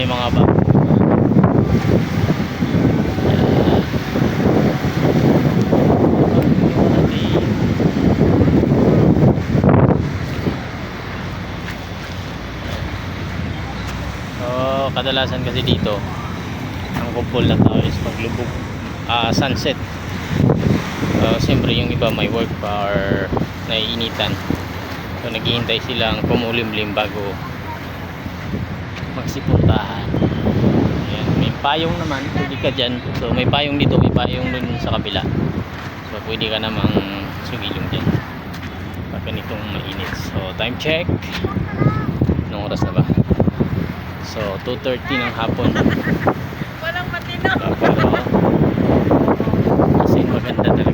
may mga bag. So kadalasan kasi dito ang kumpol na tao is paglubog sunset. Siyempre yung iba may work pa or naiinitan, so naghihintay silang kumulimlim bago magsipuntahan. Ayan, may payong naman, pwede ka dyan. So may payong dito, may payong dun sa kabila, so pwede ka namang sumilong dyan pag ganitong mainit. So time check, anong oras na ba? So 2:30 ng hapon. Walang matino. Pero kasi maganda talaga